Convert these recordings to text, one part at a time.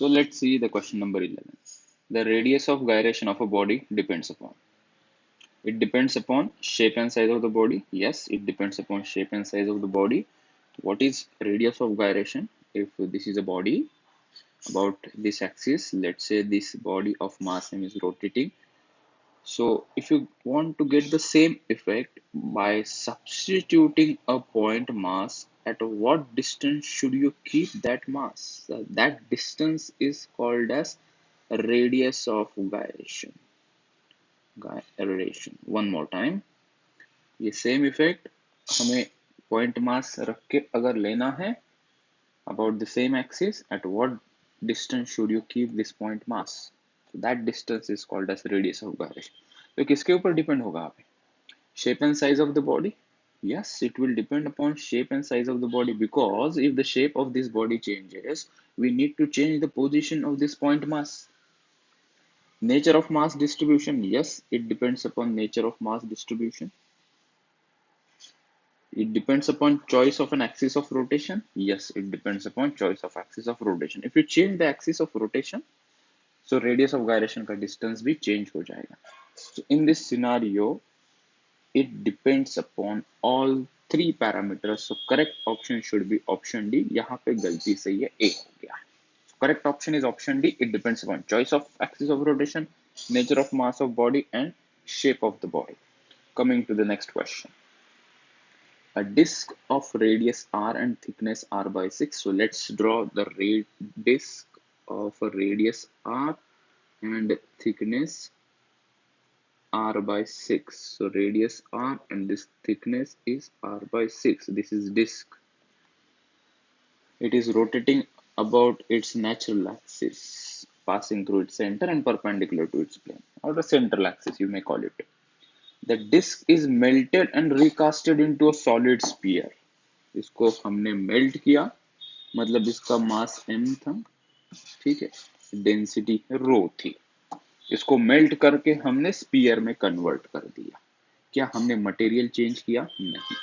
So let's see the question number 11. The radius of gyration of a body depends upon. It depends upon shape and size of the body. Yes, it depends upon shape and size of the body. What is radius of gyration? If this is a body about this axis, let's say this body of mass m is rotating. So if you want to get the same effect by substituting a point mass, at what distance should you keep that mass? That distance is called as radius of gyration. One more time. ये same effect हमें point mass रख के अगर लेना है about the same axis, at what distance should you keep this point mass? So that distance is called as radius of gyration. तो किसके ऊपर डिपेंड होगा आप? Shape and size of the body? Yes, it will depend upon shape and size of the body, because if the shape of this body changes, we need to change the position of this point mass. Nature of mass distribution? Yes, it depends upon nature of mass distribution. It depends upon choice of an axis of rotation. Yes, it depends upon choice of axis of rotation. If you change the axis of rotation, so radius of gyration का distance भी change हो जाएगा. So in this scenario, it depends upon all three parameters. So correct option should be option D. यहाँ पे गलती से ये A हो गया. So correct option is option D. It depends upon choice of axis of rotation, nature of mass of body, and shape of the body. Coming to the next question. A disc of radius r and thickness r by 6. So let's draw the disc of a radius r and thickness r by 6. So radius r and this thickness is r by 6. This is disc. It is rotating about its natural axis, passing through its center and perpendicular to its plane, or the central axis you may call it. The disc is melted and recasted into a solid sphere. इसको हमने melt किया, मतलब इसका मास m था, ठीक है, density rho थी. इसको मेल्ट करके हमने स्पीयर में कन्वर्ट कर दिया. क्या हमने मटेरियल चेंज किया? नहीं.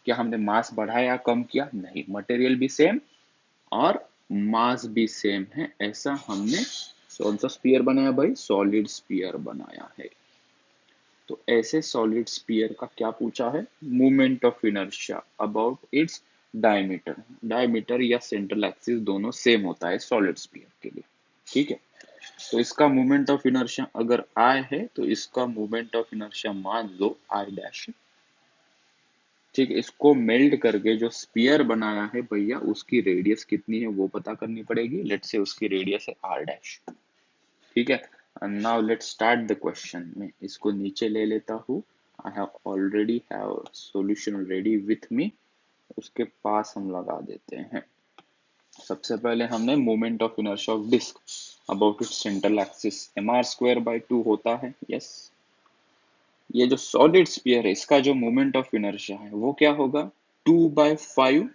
क्या हमने मास बढ़ाया कम किया? नहीं. मटेरियल भी सेम और मास भी सेम है. ऐसा हमने कौन सा स्पीयर बनाया भाई? सॉलिड स्पीयर बनाया है. तो ऐसे सॉलिड स्पीयर का क्या पूछा है? Movement of inertia about its diameter. Diameter या सेंट्रल एक्सिस दोनों सेम होता है सॉलिड स्पीयर के लिए, ठीक है. तो इसका मूवमेंट ऑफ इनर्शिया अगर आई है तो इसका मूवमेंट ऑफ इनर्शिया मान लो आई डैश, ठीक है. इसको मेल्ट करके जो स्पीयर बनाया है भैया, उसकी रेडियस कितनी है वो पता करनी पड़ेगी. लेट्स से उसकी रेडियस है आर डैश, ठीक है. And now let's start the question. मैं इसको नीचे ले लेता हूँ. I have already have solution ready with me. उसके पास हम लगा देते हैं. सबसे पहले हमने moment of inertia of disc about its central axis mr²/2 होता है. यस. ये जो सॉलिड स्फीयर है इसका जो मोमेंट ऑफ इनर्शिया है वो क्या होगा? 2/5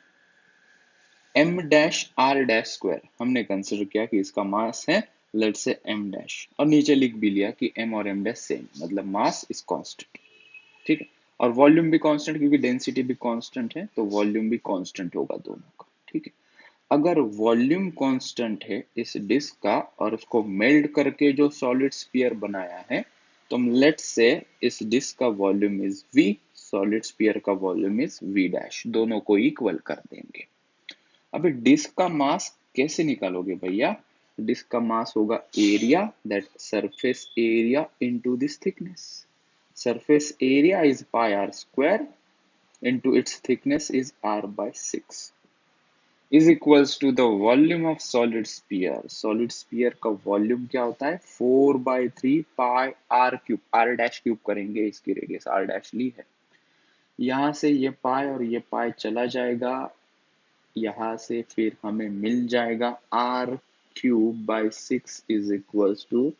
m dash r dash square. हमने कंसिडर किया कि इसका मास है लेट्स से m डैश, और नीचे लिख भी लिया कि m और m डैश सेम, मतलब मास इज कांस्टेंट, ठीक है. और वॉल्यूम भी कांस्टेंट, क्योंकि डेंसिटी भी कांस्टेंट है तो वॉल्यूम भी कांस्टेंट होगा दोनों का, ठीक है. अगर वॉल्यूम कांस्टेंट है इस डिस्क का और उसको मेल्ट करके जो सॉलिड स्फीयर बनाया है, तो हम लेट्स से इस डिस्क का volume is v, solid sphere का वॉल्यूम इज v डैश, दोनों को इक्वल कर देंगे. अभी डिस्क का मास कैसे निकालोगे भैया? डिस्क का मास होगा area, that surface area into this thickness. Surface area is pi R square into its thickness is r by 6 is equals to the volume of solid sphere. solid sphere का volume क्या होता है? 4/3 पाई r cube. r dash cube करेंगे, इसकी radius r dash ली है. यहां से ये पाई और ये पाई चला जाएगा, यहाँ से फिर हमें मिल जाएगा r³/6 इज इक्वल्स टू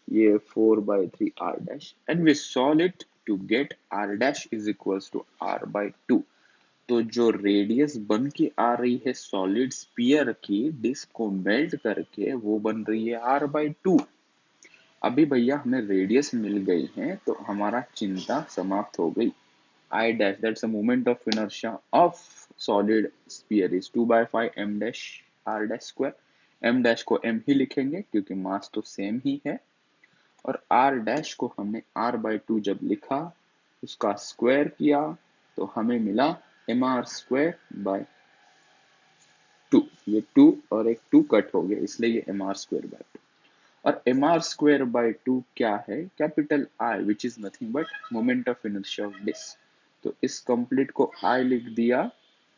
ये 4/3 r dash, and we solve it to get r dash is equals to r/2. तो जो रेडियस बन के आ रही है सॉलिड स्फीयर की डिस्क को मेल्ट करके, वो बन रही है r/2. अभी भैया हमें रेडियस मिल गई है तो हमारा चिंता समाप्त हो गई. I dash, that's the moment of inertia of solid sphere is 2/5 m dash r dash square, m dash को m ही लिखेंगे क्योंकि मास तो सेम ही है, और r डैश को हमने r/2 जब लिखा उसका स्क्वायर किया तो हमें मिला mr² by 2। ये 2 और एक 2 कट हो गया इसलिए ये mr²/2। और mr²/2 क्या है? Capital I which is nothing but moment of inertia of disc. तो इस कंप्लीट को I लिख दिया,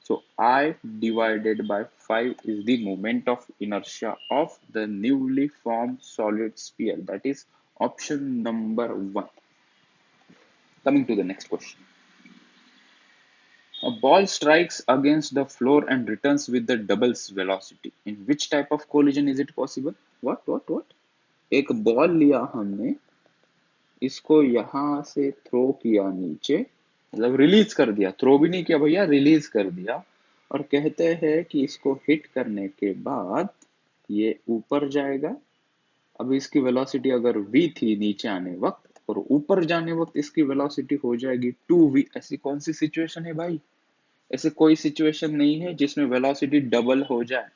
so I divided by 5 is the moment of inertia of the newly formed solid sphere, that is option number 1. Coming to the next question. A ball strikes against the floor and returns with the double velocity. In which type of collision is it possible? What? एक ball लिया हमने, इसको यहां से throw किया नीचे, मतलब release कर दिया, थ्रो भी नहीं किया भैया, रिलीज कर दिया, और कहते हैं कि इसको हिट करने के बाद ये ऊपर जाएगा। अब इसकी वेलोसिटी अगर v थी नीचे आने वक्त और ऊपर जाने वक्त इसकी वेलोसिटी हो जाएगी 2v। ऐसी कौन सी सिचुएशन है भाई? ऐसे कोई सिचुएशन नहीं है जिसमें वेलोसिटी डबल हो जाए।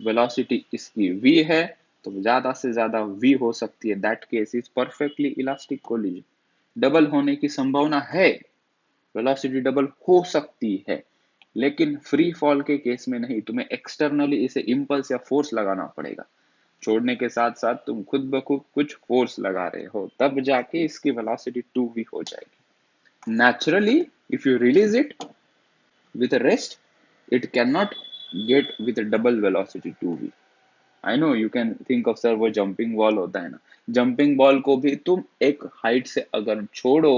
वेलोसिटी इसकी v है तो ज्यादा से ज्यादा v हो सकती है, that case is perfectly elastic collision. Double होने की संभावना है, वेलोसिटी डबल हो सकती है, लेकिन फ्री फॉल के केस में नहीं। तुम्हें एक्सटर्नली इसे इंपल्स या फोर्स लगाना पड़ेगा, छोड़ने के साथ साथ तुम खुद ब खुद कुछ फोर्स लगा रहे हो, तब जाके इसकी वेलोसिटी 2v हो जाएगी। Naturally if you release it with a rest, it cannot get with a double velocity 2v। I know you can think of sir वो jumping ball होता है ना, jumping ball को भी तुम एक हाइट से अगर छोड़ो,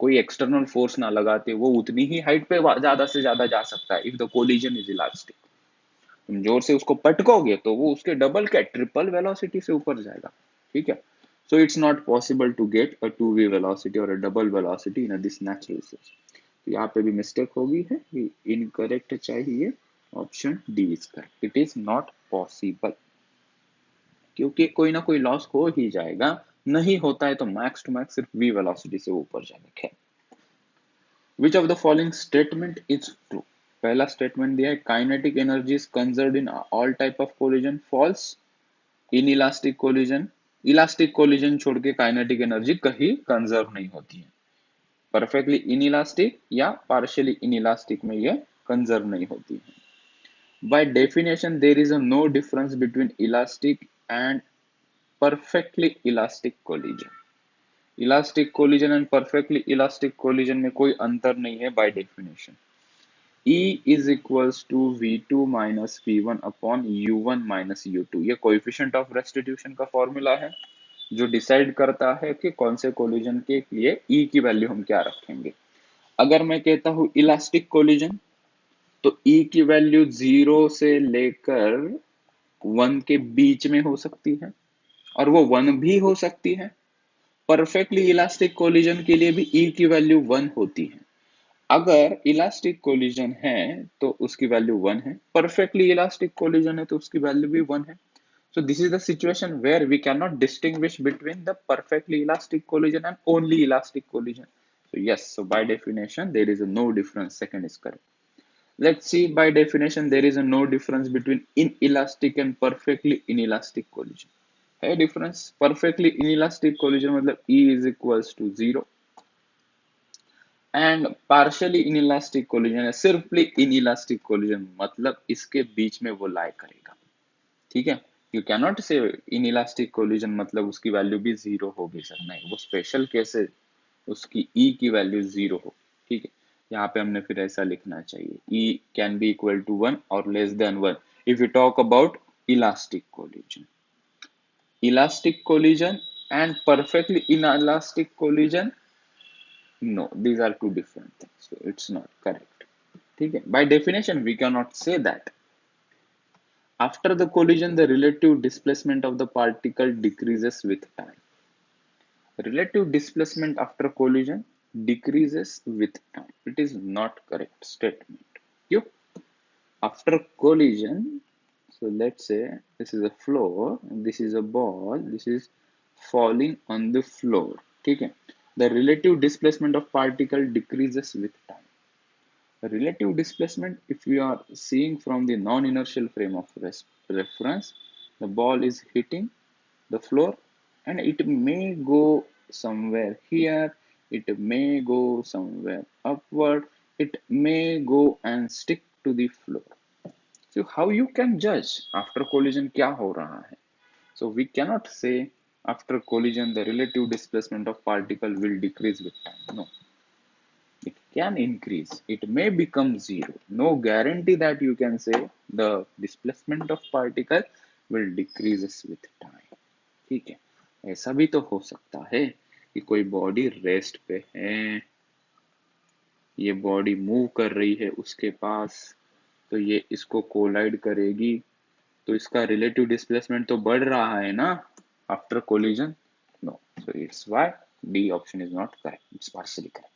कोई एक्सटर्नल फोर्स ना लगाते, वो उतनी ही हाइट पे ज्यादा से ज्यादा जा सकता है if the collision is elastic. तुम जोर से उसको पटकोगे तो वो उसके डबल क्या ट्रिपल वेलोसिटी से ऊपर जाएगा, ठीक है। So it's not possible to get a 2v velocity और a double velocity in this natural system. तो यहाँ पे भी मिस्टेक होगी है, इनकरेक्ट चाहिए, option D is correct, it is not possible, क्योंकि कोई ना कोई लॉस हो ही जाएगा, नहीं होता है तो मैक्स टू मैक्स सिर्फ v वेलोसिटी से ऊपर जाएगा। खैर, which of the following statement is true? पहला स्टेटमेंट दिया है kinetic energy is conserved in all type of collision, false. In elastic collision, elastic collision छोड़ के काइनेटिक एनर्जी कहीं कंजर्व नहीं होती है। परफेक्टली इनइलास्टिक या पार्शियली इनइलास्टिक में ये कंजर्व नहीं होती है। By definition, there is no difference between elastic and perfectly elastic collision. Elastic collision and perfectly elastic collision में कोई अंतर नहीं है by definition. E is equals to V2 minus V1 upon U1 minus U2। ये coefficient of restitution का formula है जो decide करता है कि कौन से कोलिजन के लिए E की वैल्यू हम क्या रखेंगे। अगर मैं कहता हूं इलास्टिक कोलिजन तो E की वैल्यू 0 से लेकर 1 के बीच में हो सकती है, और वो 1 भी हो सकती है। परफेक्टली इलास्टिक कोलिजन के लिए भी E की वैल्यू 1 होती है। अगर इलास्टिक कोलिजन है तो उसकी वैल्यू 1 है, परफेक्टली इलास्टिक कोलिजन है तो उसकी वैल्यू भी 1 है। So this is the situation where we cannot distinguish between the perfectly elastic collision and only elastic collision. So yes, so by definition there is a no difference. Second is correct. Let's see, by definition there is a no difference between inelastic and perfectly inelastic collision. है difference? Perfectly inelastic collision मतलब E is equals to 0 and partially inelastic collision है सिर्फली inelastic collision मतलब इसके बीच में वो lie करेगा, ठीक है। You cannot say inelastic collision मतलब उसकी वैल्यू भी 0 होगी सर, नहीं, वो स्पेशल केस है, उसकी E की वैल्यू 0 हो, ठीक है। यहाँ पे हमने फिर ऐसा लिखना चाहिए, E can be equal to 1 और less than 1 if you talk about elastic collision. Elastic collision and perfectly inelastic collision, no, these are two different things, so it's not correct, ठीक है। By definition we can not say that after the collision the relative displacement of the particle decreases with time. Relative displacement after collision decreases with time. It is not correct statement. You after collision, so let's say this is a floor and this is a ball, this is falling on the floor, ठीक है। The relative displacement of particle decreases with time. Relative displacement, if we are seeing from the non-inertial frame of reference, the ball is hitting the floor and it may go somewhere here, it may go somewhere upward, it may go and stick to the floor. So how you can judge after collision क्या हो रहा है? So we cannot say after collision the relative displacement of particle will decrease with time. No, it can increase. It may become zero. No guarantee that you can say the displacement of particle will decreases with time. ठीक है, ऐसा भी तो हो सकता है कि कोई बॉडी रेस्ट पे है, ये बॉडी मूव कर रही है उसके पास, तो ये इसको कोलाइड करेगी, तो इसका रिलेटिव डिस्प्लेसमेंट तो बढ़ रहा है ना after collision. No, so it's why D option is not correct, it's partially correct.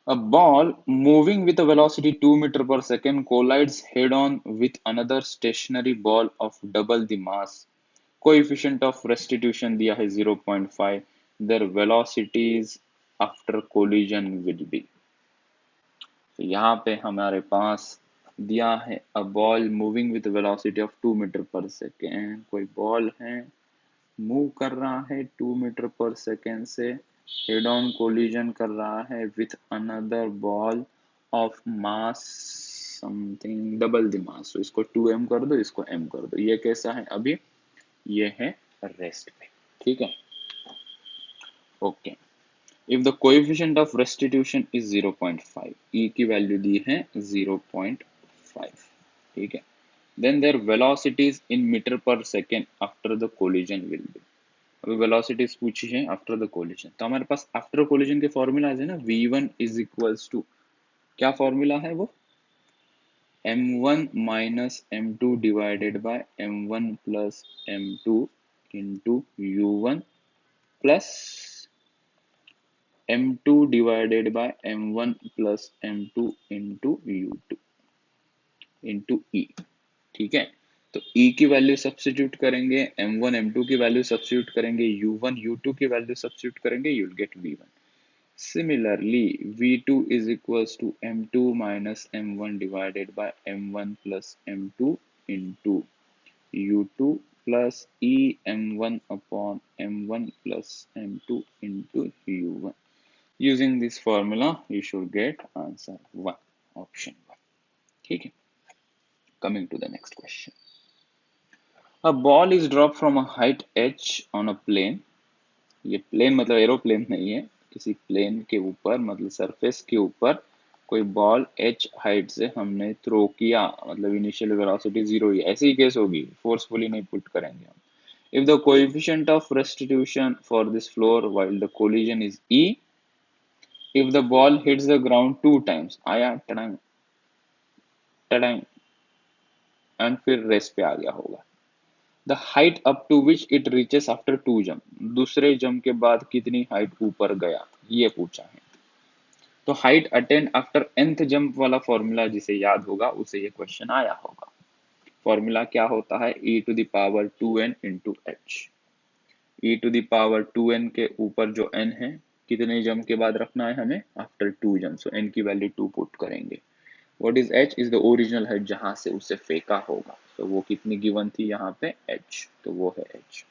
A ball moving with a velocity 2 meter per second collides head on with another stationary ball of double the mass. Coefficient of restitution दिया है 0.5. Their velocities after collision will be. तो यहाँ पे हमारे पास दिया है a ball moving with a velocity of 2 meter per second. कोई ball है, मूव कर रहा है 2 मीटर पर सेकेंड से, हेड ऑन कोलिजन कर रहा है with another ball of mass something double the mass. तो इसको 2m कर दो, इसको m कर दो. ये कैसा है अभी? ये है रेस्ट पे. ठीक है, okay. If the coefficient of restitution is 0.5, e की वैल्यू दी है 0.5. ठीक है, then their velocities in meter per second after the collision will be. अभी वेलोसिटीज पूछी है आफ्टर द कोलिजन, तो हमारे पास आफ्टर कोलिजन के फॉर्मूलाज है ना. v1 इज इक्वल्स टू, क्या फॉर्मूला है वो? m1 minus m2 divided by m1 plus m2 into u1 plus m2 divided by m1 plus m2 into u2 into e. ठीक है, तो E की वैल्यू सब्स्टिट्यूट करेंगे, M1 M2 की value substitute करेंगे, U1 U2 की वैल्यू सब्स्टिट्यूट करेंगे, you will get V1. Similarly, V2 is equals to M2 minus M1 divided by M1 plus M2 into U2 plus E M1 upon M1 plus M2 into U1. Using this formula, you should get answer 1, option 1. ठीक है, coming to the next question. A ball is dropped from a height h on a plane. ये plane मतलब aeroplane नहीं है, किसी plane के ऊपर मतलब सरफेस के ऊपर कोई बॉल h हाइट से हमने थ्रो किया, मतलब इनिशियल वेलोसिटी 0 ही, ऐसी ही केस होगी, फोर्सफुली नहीं पुट करेंगे हम. If the coefficient of restitution for this floor while the collision is e, if the ball hits the ground 2 times, आया टड़ांग टड़ांग एंड फिर रेस्ट पे आ गया होगा. The height up to which it reaches after 2 jump, दूसरे jump के बाद कितनी height ऊपर गया, ये पूछा है. तो height attend after nth jump वाला फॉर्मूला जिसे याद होगा उसे ये क्वेश्चन आया होगा. फॉर्मूला क्या होता है? e to the power 2n into h. e to the power 2n के ऊपर जो n है, कितने जंप के बाद रखना है हमें? After 2 jump. सो n की वैल्यू 2 पुट करेंगे. What is h? is the original height जहां से उसे फेंका होगा. तो वो कितनी गिवन थी यहाँ पे? h. तो वो है h.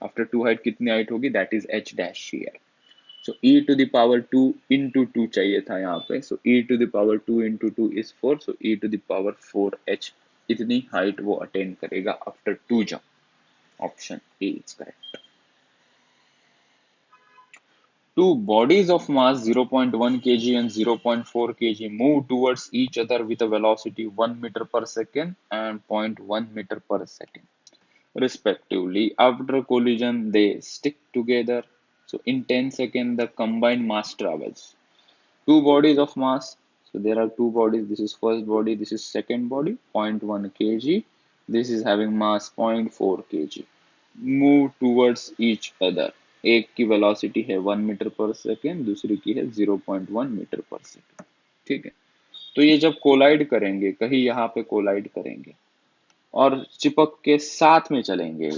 आफ्टर 2 हाइट कितनी हाइट होगी? That is h dash here. So e to the power 2 into 2 चाहिए था यहाँ पे. So e to the power 2 into 2 is 4. So e to the power 4h इतनी हाइट वो अटेन करेगा after 2 jump. Option A is correct. Two bodies of mass 0.1 kg and 0.4 kg move towards each other with a velocity 1 meter per second and 0.1 meter per second, respectively. After collision, they stick together. So, in 10 seconds, the combined mass travels. Two bodies of mass. So, there are two bodies. This is first body, this is second body, 0.1 kg. This is having mass 0.4 kg. Move towards each other. एक की velocity है 1 meter per second, दूसरी की है 0.1 meter per second. ठीक है, तो ये जब कोलाइड करेंगे, कहीं यहाँ पे कोलाइड करेंगे और चिपक के साथ में चलेंगे,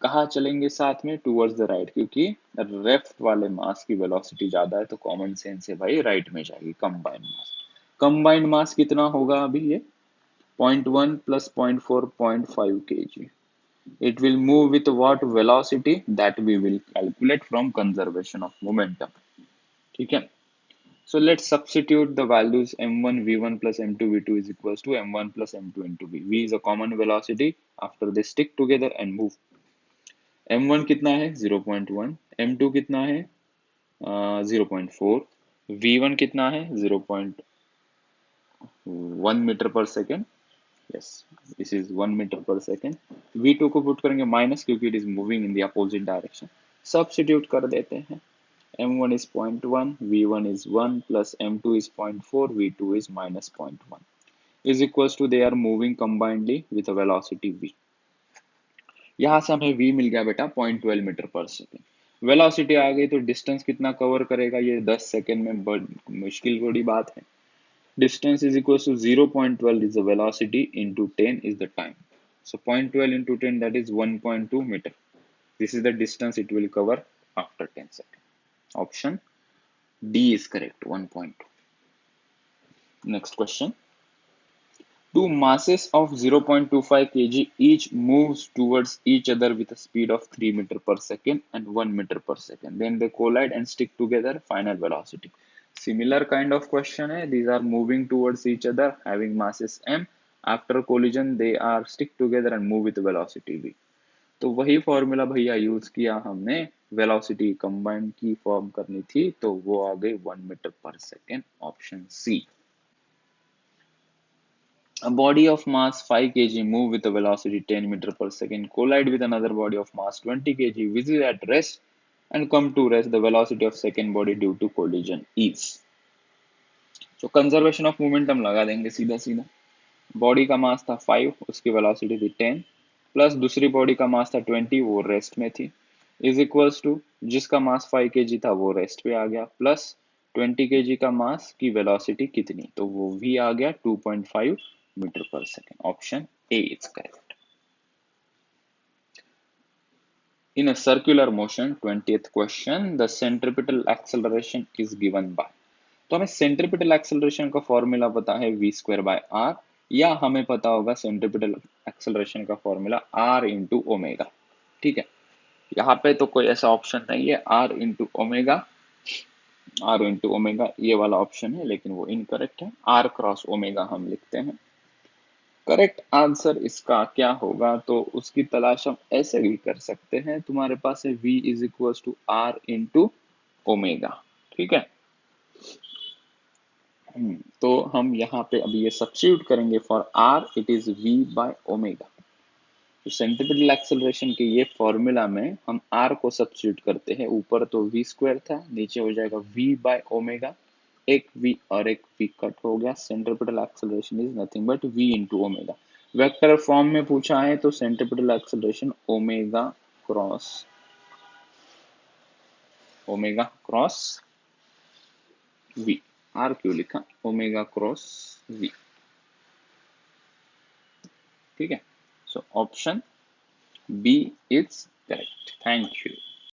कहाँ चलेंगे साथ में, टूवर्ड्स द राइट, क्योंकि लेफ्ट वाले मास की वेलोसिटी ज्यादा है तो कॉमन सेंस है भाई राइट में जाएगी। कंबाइंड मास, कंबाइंड मास कितना होगा अभी ये 0.1 plus 0.4 0.5 kg. It will move with what velocity that we will calculate from conservation of momentum. ठीक है, so let's substitute the values m1 v1 plus m2 v2 is equals to m1 plus m2 into v. V is a common velocity. After they stick together and move, m1 कितना है 0.1, m2 कितना है 0.4, v1 कितना है 0.1 meter per second, yes this is 1 meter per second. v2 को put करेंगे minus क्योंकि it is moving in the opposite direction, substitute कर देते हैं। m1 is 0.1, v1 is 1 plus m2 is 0.4, v2 is minus 0.1 is equals to they are moving combinedly with a velocity v. यहाँ से हमें v मिल गया बेटा 0.12 metre per second. Velocity आ गई तो डिस्टेंस कितना कवर करेगा ये 10 सेकेंड में, मुश्किल थोड़ी बात है। Distance is equals to 0.12 is the velocity into 10 is the time. So 0.12 into 10 that is 1.2 meter. This is the distance it will cover after 10 seconds. Option D is correct, 1.2. Next question. Two masses of 0.25 kg each moves towards each other with a speed of 3 meter per second and 1 meter per second. Then they collide and stick together. Final velocity. Similar kind of question hai. These are moving towards each other having masses m. After collision they are stick together and move with velocity v. तो वही formula भैया use किया हमने, velocity combined की form करनी थी तो वो आ गई 1 meter per second, option C. A body of mass 5 kg move with a velocity 10 meter per second, collide with another body of mass 20 kg, which is at rest and come to rest. The velocity of second body due to collision is. So conservation of momentum लगा देंगे सीधा सीधा। Body का मास था 5, उसकी velocity थी 10, plus दूसरी body का मास था 20, वो रेस्ट में थी, इज इक्वल्स टू जिसका मास 5 kg था वो रेस्ट पे आ गया, प्लस 20 kg का मास की वेलोसिटी कितनी, तो वो भी आ गया 2.5 metre per second. Option A is correct. In a circular motion, 20th question, the centripetal acceleration is given by. तो हमें सेंट्रिपिटल एक्सेलरेशन का फॉर्मूला पता है v स्क्वायर बाय आर, या हमें पता होगा सेंट्रिपिटल एक्सेलरेशन का फॉर्मूला r इंटू ओमेगा। ठीक है, यहाँ पे तो कोई ऐसा ऑप्शन नहीं है r into omega, r into omega ये वाला ऑप्शन है लेकिन वो इनकरेक्ट है, r क्रॉस ओमेगा हम लिखते हैं। करेक्ट आंसर इसका क्या होगा तो उसकी तलाश हम ऐसे भी कर सकते हैं, तुम्हारे पास है v is equal to r into omega. ठीक है, तो हम यहाँ पे अभी ये सब्स्टिट्यूट करेंगे, for r it is v by omega. तो सेंट्रिपिटल एक्सेलरेशन के ये फॉर्मूला में हम r को सब्स्टिट्यूट करते हैं, ऊपर तो v स्क्वायर था, नीचे हो जाएगा v बाय ओमेगा, एक v और एक v कट हो गया। Centripetal acceleration is nothing but v into omega. Vector form में पूछा है तो centripetal acceleration omega cross v, r क्यों लिखा, ओमेगा क्रॉस v। ठीक है, so option B is correct. Thank you.